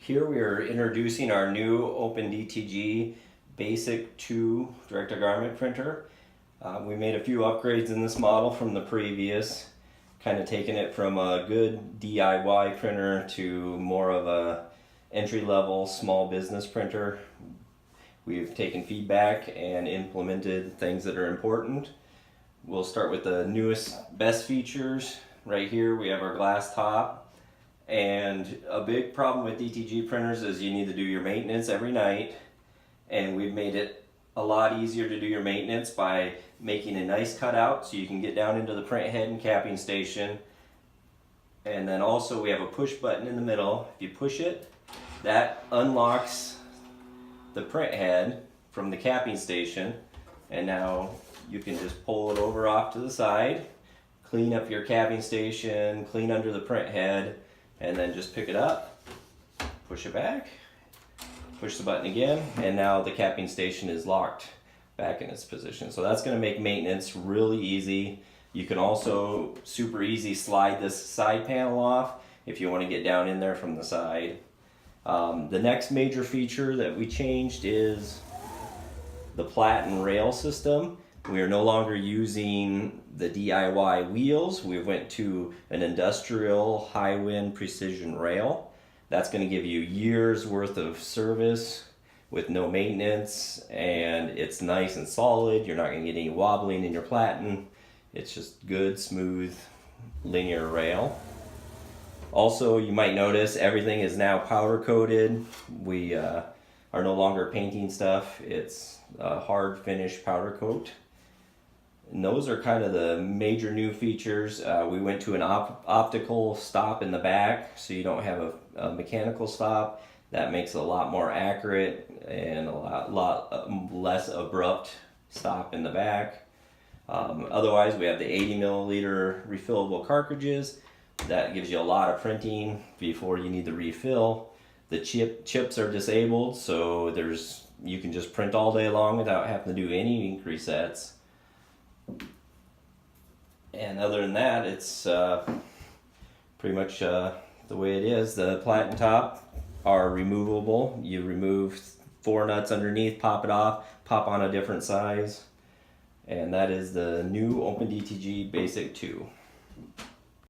Here we are introducing our new OpenDTG Basic 2 direct-to-garment printer. We made a few upgrades in this model from the previous, kind of taking it from a good DIY printer to more of a entry-level small business printer. We've taken feedback and implemented things that are important. We'll start with the newest, best features. Right here we have our glass top. And a big problem with DTG printers is you need to do your maintenance every night. And we've made it a lot easier to do your maintenance by making a nice cutout so you can get down into the print head and capping station. And then also we have a push button in the middle. If you push it, that unlocks the print head from the capping station. And now you can just pull it over off to the side, clean up your capping station, clean under the print head, and then just pick it up, push it back, push the button again, and now the capping station is locked back in its position. So that's going to make maintenance really easy. You can also super easy slide this side panel off if you want to get down in there from the side. The next major feature that we changed is the platen rail system. We are no longer using the DIY wheels. We went to an industrial Hiwin precision rail. That's going to give you years worth of service with no maintenance, and it's nice and solid. You're not going to get any wobbling in your platen. It's just good, smooth, linear rail. Also, you might notice everything is now powder coated. We are no longer painting stuff. It's a hard finish powder coat. And those are kind of the major new features. We went to an optical stop in the back, so you don't have a mechanical stop. That makes it a lot more accurate and a lot less abrupt stop in the back. Otherwise, we have the 80 milliliter refillable cartridges. That gives you a lot of printing before you need to refill. The chips are disabled, so you can just print all day long without having to do any ink resets. And other than that, it's pretty much the way it is. The platen top are removable. You remove 4 nuts underneath, pop it off, pop on a different size. And that is the new OpenDTG Basic 2.